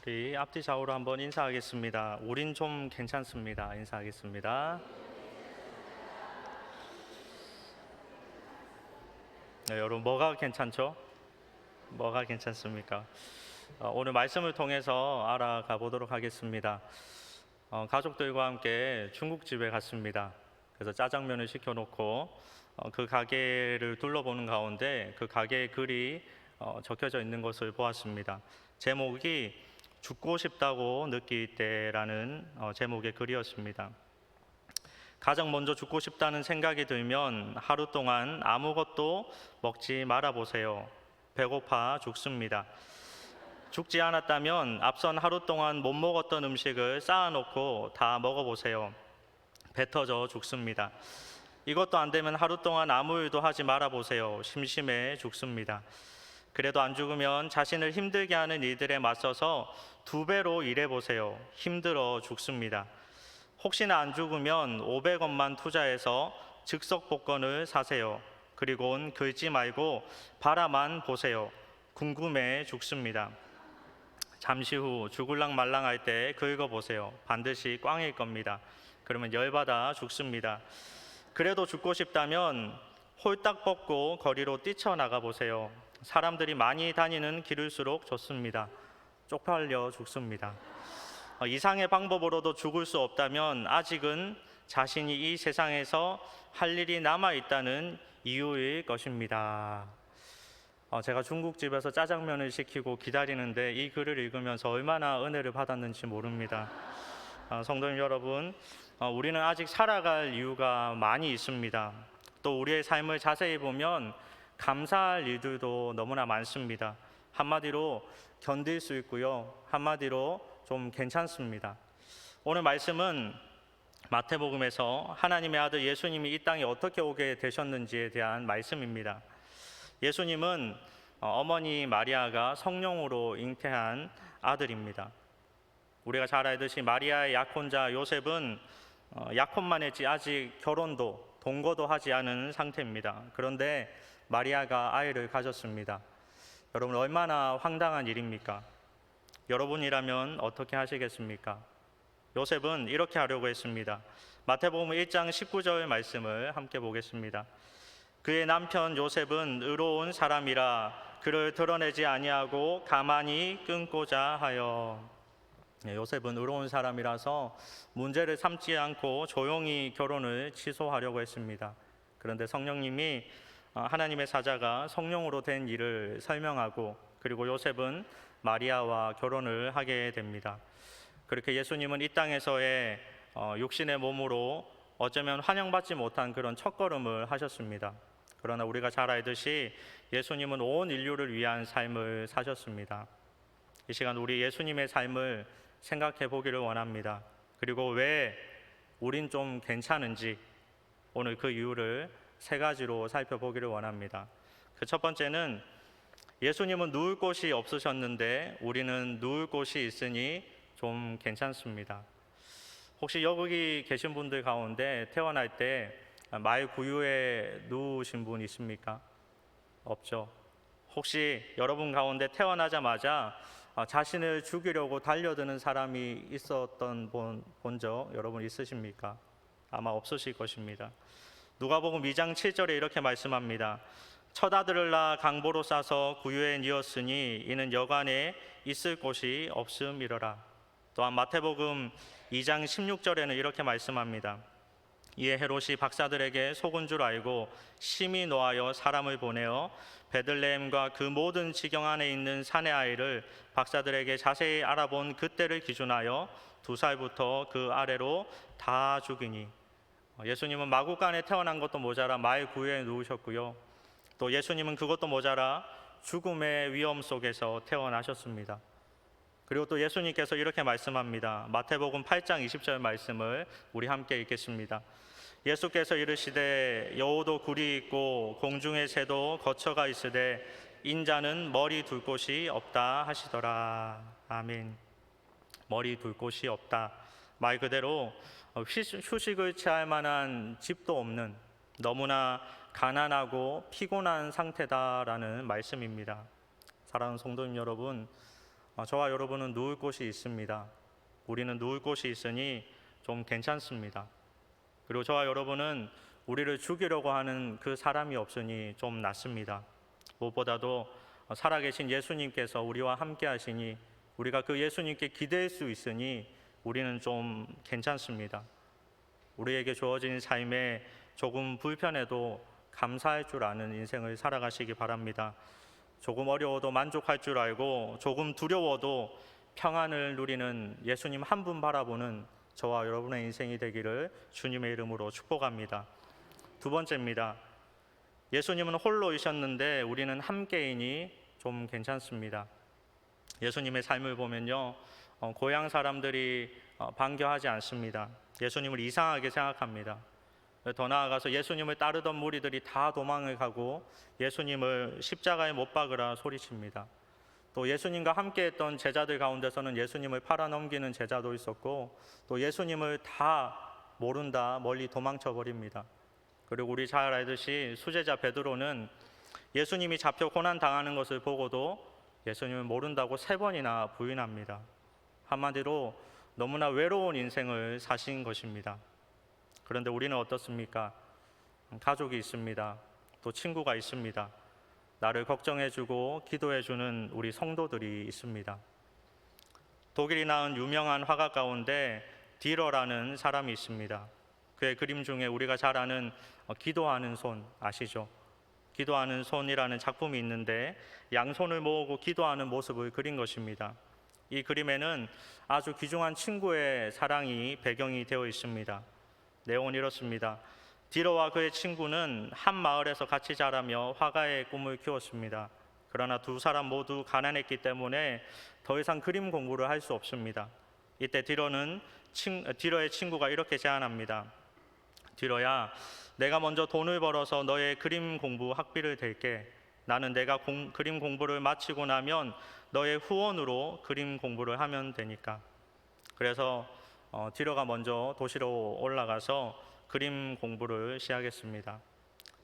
우리 앞뒤 좌우로 한번 인사하겠습니다. 우린 좀 괜찮습니다. 인사하겠습니다. 네, 여러분 뭐가 괜찮죠? 뭐가 괜찮습니까? 오늘 말씀을 통해서 알아가 보도록 하겠습니다. 가족들과 함께 중국집에 갔습니다. 그래서 짜장면을 시켜놓고 그 가게를 둘러보는 가운데 그 가게의 글이 적혀져 있는 것을 보았습니다. 제목이 죽고 싶다고 느낄 때라는 제목의 글이었습니다. 가장 먼저 죽고 싶다는 생각이 들면 하루 동안 아무것도 먹지 말아 보세요. 배고파 죽습니다. 죽지 않았다면 앞선 하루 동안 못 먹었던 음식을 쌓아놓고 다 먹어보세요. 배 터져 죽습니다. 이것도 안 되면 하루 동안 아무 일도 하지 말아 보세요. 심심해 죽습니다. 그래도 안 죽으면 자신을 힘들게 하는 일들에 맞서서 2배로 일해보세요. 힘들어 죽습니다. 혹시나 안 죽으면 500원만 투자해서 즉석 복권을 사세요. 그리고는 긁지 말고 바라만 보세요. 궁금해 죽습니다. 잠시 후 죽을랑 말랑할 때 긁어보세요. 반드시 꽝일 겁니다. 그러면 열받아 죽습니다. 그래도 죽고 싶다면 홀딱 벗고 거리로 뛰쳐나가 보세요. 사람들이 많이 다니는 길일수록 좋습니다. 쪽팔려 죽습니다. 이상의 방법으로도 죽을 수 없다면 아직은 자신이 이 세상에서 할 일이 남아있다는 이유일 것입니다. 제가 중국집에서 짜장면을 시키고 기다리는데 이 글을 읽으면서 얼마나 은혜를 받았는지 모릅니다. 성도님 여러분, 우리는 아직 살아갈 이유가 많이 있습니다. 또 우리의 삶을 자세히 보면 감사할 일들도 너무나 많습니다. 한마디로 견딜 수 있고요. 한마디로 좀 괜찮습니다. 오늘 말씀은 마태복음에서 하나님의 아들 예수님이 이 땅에 어떻게 오게 되셨는지에 대한 말씀입니다. 예수님은 어머니 마리아가 성령으로 잉태한 아들입니다. 우리가 잘 알듯이 마리아의 약혼자 요셉은 약혼만 했지 아직 결혼도 동거도 하지 않은 상태입니다. 그런데 마리아가 아이를 가졌습니다. 여러분 얼마나 황당한 일입니까? 여러분이라면 어떻게 하시겠습니까? 요셉은 이렇게 하려고 했습니다. 마태복음 1장 19절 말씀을 함께 보겠습니다. 그의 남편 요셉은 의로운 사람이라 그를 드러내지 아니하고 가만히 끊고자 하여. 요셉은 의로운 사람이라서 문제를 삼지 않고 조용히 결혼을 취소하려고 했습니다. 그런데 성령님이 하나님의 사자가 성령으로 된 일을 설명하고 그리고 요셉은 마리아와 결혼을 하게 됩니다. 그렇게 예수님은 이 땅에서의 육신의 몸으로 어쩌면 환영받지 못한 그런 첫걸음을 하셨습니다. 그러나 우리가 잘 알듯이 예수님은 온 인류를 위한 삶을 사셨습니다. 이 시간 우리 예수님의 삶을 생각해 보기를 원합니다. 그리고 왜 우린 좀 괜찮은지 오늘 그 이유를 3가지로 살펴보기를 원합니다. 그 첫 번째는 예수님은 누울 곳이 없으셨는데 우리는 누울 곳이 있으니 좀 괜찮습니다. 혹시 여기 계신 분들 가운데 태어날 때 말 구유에 누우신 분 있습니까? 없죠. 혹시 여러분 가운데 태어나자마자 자신을 죽이려고 달려드는 사람이 있었던 본 적 여러분 있으십니까? 아마 없으실 것입니다. 누가복음 2장 7절에 이렇게 말씀합니다. 첫 아들을 낳아 강보로 싸서 구유에 뉘었으니 이는 여관에 있을 곳이 없음이러라. 또한 마태복음 2장 16절에는 이렇게 말씀합니다. 이에 헤롯이 박사들에게 속은 줄 알고 심히 노하여 사람을 보내어 베들레헴과 그 모든 지경 안에 있는 사내 아이를 박사들에게 자세히 알아본 그때를 기준하여 2살부터 그 아래로 다 죽이니. 예수님은 마구간에 태어난 것도 모자라 말 구유에 누우셨고요. 또 예수님은 그것도 모자라 죽음의 위험 속에서 태어나셨습니다. 그리고 또 예수님께서 이렇게 말씀합니다. 마태복음 8장 20절 말씀을 우리 함께 읽겠습니다. 예수께서 이르시되 여호도 굴이 있고 공중의 새도 거처가 있으되 인자는 머리 둘 곳이 없다 하시더라. 아멘. 머리 둘 곳이 없다. 말 그대로 휴식을 취할 만한 집도 없는 너무나 가난하고 피곤한 상태다라는 말씀입니다. 사랑하는 성도님 여러분, 저와 여러분은 누울 곳이 있습니다. 우리는 누울 곳이 있으니 좀 괜찮습니다. 그리고 저와 여러분은 우리를 죽이려고 하는 그 사람이 없으니 좀 낫습니다. 무엇보다도 살아계신 예수님께서 우리와 함께 하시니 우리가 그 예수님께 기댈 수 있으니 우리는 좀 괜찮습니다. 우리에게 주어진 삶에 조금 불편해도 감사할 줄 아는 인생을 살아가시기 바랍니다. 조금 어려워도 만족할 줄 알고 조금 두려워도 평안을 누리는 예수님 한 분 바라보는 저와 여러분의 인생이 되기를 주님의 이름으로 축복합니다. 두 번째입니다. 예수님은 홀로이셨는데 우리는 함께이니 좀 괜찮습니다. 예수님의 삶을 보면요, 고향 사람들이 반겨하지 않습니다. 예수님을 이상하게 생각합니다. 더 나아가서 예수님을 따르던 무리들이 다 도망을 가고 예수님을 십자가에 못 박으라 소리칩니다. 또 예수님과 함께했던 제자들 가운데서는 예수님을 팔아넘기는 제자도 있었고 또 예수님을 다 모른다 멀리 도망쳐 버립니다. 그리고 우리 잘 알듯이 수제자 베드로는 예수님이 잡혀 고난 당하는 것을 보고도 예수님을 모른다고 3번이나 부인합니다. 한마디로 너무나 외로운 인생을 사신 것입니다. 그런데 우리는 어떻습니까? 가족이 있습니다. 또 친구가 있습니다. 나를 걱정해주고 기도해주는 우리 성도들이 있습니다. 독일이 낳은 유명한 화가 가운데 디러라는 사람이 있습니다. 그의 그림 중에 우리가 잘 아는 기도하는 손 아시죠? 기도하는 손이라는 작품이 있는데 양손을 모으고 기도하는 모습을 그린 것입니다. 이 그림에는 아주 귀중한 친구의 사랑이 배경이 되어 있습니다. 내용은 이렇습니다. 디러와 그의 친구는 한 마을에서 같이 자라며 화가의 꿈을 키웠습니다. 그러나 두 사람 모두 가난했기 때문에 더 이상 그림 공부를 할 수 없습니다. 이때 디러의 친구가 이렇게 제안합니다. 디러야, 내가 먼저 돈을 벌어서 너의 그림 공부 학비를 댈게. 나는 내가 그림 공부를 마치고 나면 너의 후원으로 그림 공부를 하면 되니까. 그래서 디러가 먼저 도시로 올라가서 그림 공부를 시작했습니다.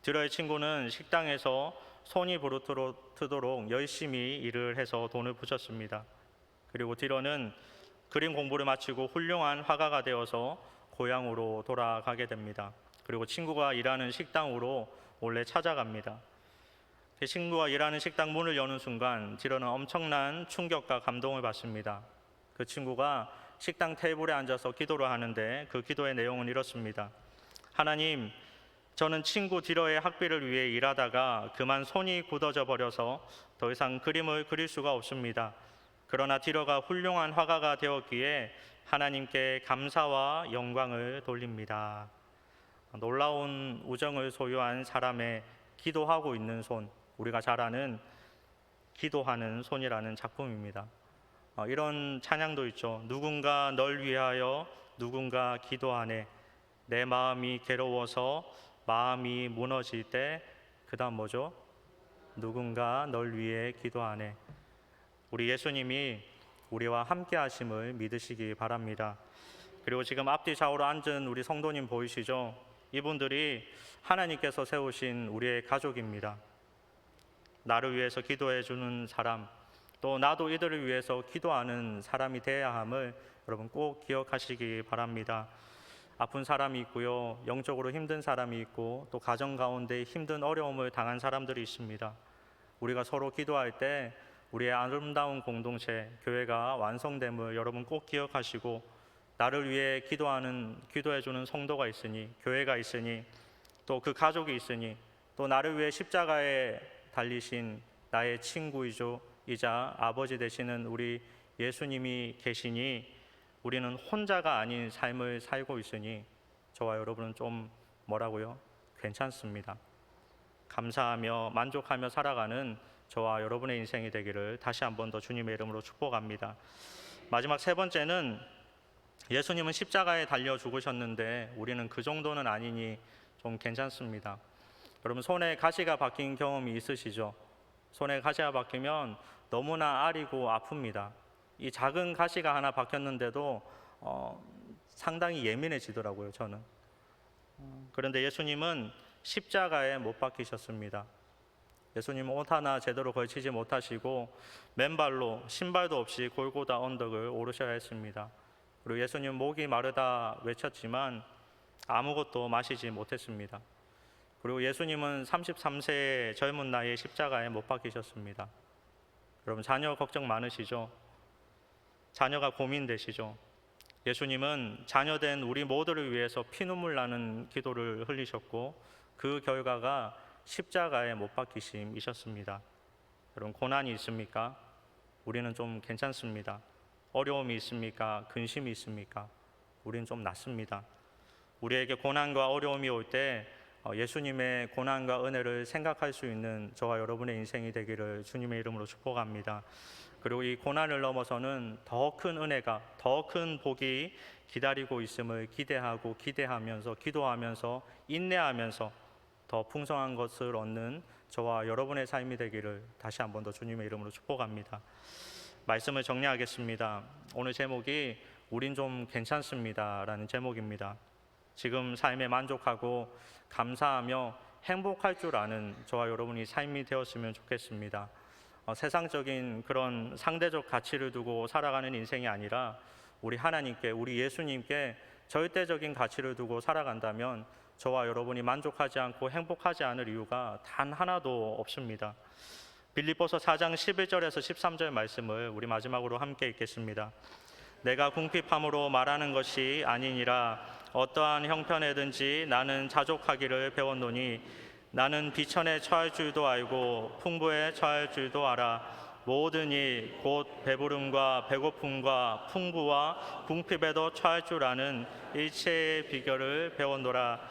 디러의 친구는 식당에서 손이 부르트도록 열심히 일을 해서 돈을 부셨습니다. 그리고 디러는 그림 공부를 마치고 훌륭한 화가가 되어서 고향으로 돌아가게 됩니다. 그리고 친구가 일하는 식당으로 몰래 찾아갑니다. 친구가 일하는 식당 문을 여는 순간 디러는 엄청난 충격과 감동을 받습니다. 그 친구가 식당 테이블에 앉아서 기도를 하는데 그 기도의 내용은 이렇습니다. 하나님, 저는 친구 디러의 학비를 위해 일하다가 그만 손이 굳어져 버려서 더 이상 그림을 그릴 수가 없습니다. 그러나 디러가 훌륭한 화가가 되었기에 하나님께 감사와 영광을 돌립니다. 놀라운 우정을 소유한 사람의 기도하고 있는 손, 우리가 잘 아는 기도하는 손이라는 작품입니다. 이런 찬양도 있죠. 누군가 널 위하여 누군가 기도하네. 내 마음이 괴로워서 마음이 무너질 때 그 다음 뭐죠? 누군가 널 위해 기도하네. 우리 예수님이 우리와 함께 하심을 믿으시기 바랍니다. 그리고 지금 앞뒤 좌우로 앉은 우리 성도님 보이시죠? 이분들이 하나님께서 세우신 우리의 가족입니다. 나를 위해서 기도해 주는 사람, 또 나도 이들을 위해서 기도하는 사람이 되어야 함을 여러분 꼭 기억하시기 바랍니다. 아픈 사람이 있고요, 영적으로 힘든 사람이 있고 또 가정 가운데 힘든 어려움을 당한 사람들이 있습니다. 우리가 서로 기도할 때 우리의 아름다운 공동체, 교회가 완성됨을 여러분 꼭 기억하시고, 나를 위해 기도해주는 성도가 있으니, 교회가 있으니, 또 그 가족이 있으니, 또 나를 위해 십자가에 달리신 나의 친구이자 아버지 되시는 우리 예수님이 계시니 우리는 혼자가 아닌 삶을 살고 있으니 저와 여러분은 좀 뭐라고요? 괜찮습니다. 감사하며 만족하며 살아가는 저와 여러분의 인생이 되기를 다시 한 번 더 주님의 이름으로 축복합니다. 마지막 3번째는 예수님은 십자가에 달려 죽으셨는데 우리는 그 정도는 아니니 좀 괜찮습니다. 여러분 손에 가시가 박힌 경험이 있으시죠? 손에 가시가 박히면 너무나 아리고 아픕니다. 이 작은 가시가 하나 박혔는데도 상당히 예민해지더라고요, 저는. 그런데 예수님은 십자가에 못 박히셨습니다. 예수님 옷 하나 제대로 걸치지 못하시고 맨발로 신발도 없이 골고다 언덕을 오르셔야 했습니다. 그리고 예수님 목이 마르다 외쳤지만 아무것도 마시지 못했습니다. 그리고 예수님은 33세의 젊은 나이에 십자가에 못 박히셨습니다. 여러분, 자녀 걱정 많으시죠? 자녀가 고민되시죠? 예수님은 자녀된 우리 모두를 위해서 피눈물 나는 기도를 흘리셨고 그 결과가 십자가에 못 박히심이셨습니다. 여러분, 고난이 있습니까? 우리는 좀 괜찮습니다. 어려움이 있습니까? 근심이 있습니까? 우리는 좀 낫습니다. 우리에게 고난과 어려움이 올 때 예수님의 고난과 은혜를 생각할 수 있는 저와 여러분의 인생이 되기를 주님의 이름으로 축복합니다. 그리고 이 고난을 넘어서는 더 큰 은혜가, 더 큰 복이 기다리고 있음을 기대하고 기대하면서 기도하면서 인내하면서 더 풍성한 것을 얻는 저와 여러분의 삶이 되기를 다시 한 번 더 주님의 이름으로 축복합니다. 말씀을 정리하겠습니다. 오늘 제목이 우린 좀 괜찮습니다 라는 제목입니다. 지금 삶에 만족하고 감사하며 행복할 줄 아는 저와 여러분이 삶이 되었으면 좋겠습니다. 세상적인 그런 상대적 가치를 두고 살아가는 인생이 아니라 우리 하나님께, 우리 예수님께 절대적인 가치를 두고 살아간다면 저와 여러분이 만족하지 않고 행복하지 않을 이유가 단 하나도 없습니다. 빌립보서 4장 11절에서 13절 말씀을 우리 마지막으로 함께 읽겠습니다. 내가 궁핍함으로 말하는 것이 아니니라. 어떠한 형편에든지 나는 자족하기를 배웠노니 나는 비천에 처할 줄도 알고 풍부에 처할 줄도 알아. 모든 일 곧 배부름과 배고픔과 풍부와 궁핍에도 처할 줄 아는 일체의 비결을 배웠노라.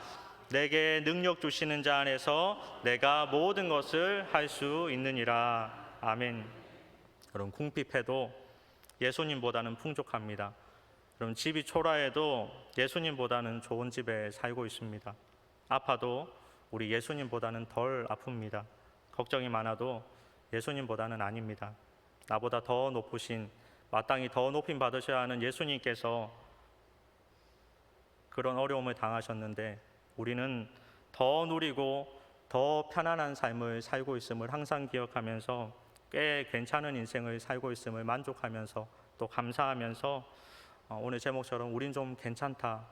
내게 능력 주시는 자 안에서 내가 모든 것을 할 수 있느니라. 아멘. 여러분, 궁핍해도 예수님보다는 풍족합니다. 여러분, 집이 초라해도 예수님보다는 좋은 집에 살고 있습니다. 아파도 우리 예수님보다는 덜 아픕니다. 걱정이 많아도 예수님보다는 아닙니다. 나보다 더 높으신, 마땅히 더 높임 받으셔야 하는 예수님께서 그런 어려움을 당하셨는데 우리는 더 누리고 더 편안한 삶을 살고 있음을 항상 기억하면서 꽤 괜찮은 인생을 살고 있음을 만족하면서 또 감사하면서 오늘 제목처럼 우린 좀 괜찮다,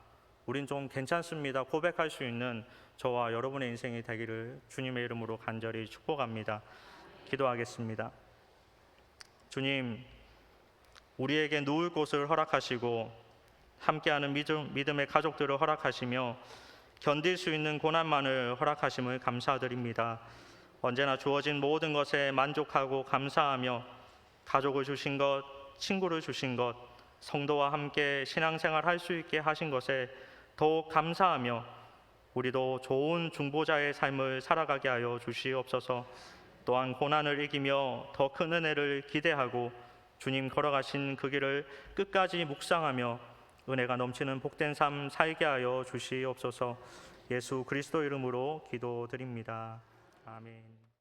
우린 좀 괜찮습니다 고백할 수 있는 저와 여러분의 인생이 되기를 주님의 이름으로 간절히 축복합니다. 기도하겠습니다. 주님, 우리에게 누울 곳을 허락하시고 함께하는 믿음의 가족들을 허락하시며 견딜 수 있는 고난만을 허락하심을 감사드립니다. 언제나 주어진 모든 것에 만족하고 감사하며 가족을 주신 것, 친구를 주신 것, 성도와 함께 신앙생활 할 수 있게 하신 것에 더욱 감사하며 우리도 좋은 중보자의 삶을 살아가게 하여 주시옵소서. 또한 고난을 이기며 더 큰 은혜를 기대하고 주님 걸어가신 그 길을 끝까지 묵상하며 은혜가 넘치는 복된 삶 살게 하여 주시옵소서. 예수 그리스도 이름으로 기도드립니다. 아멘.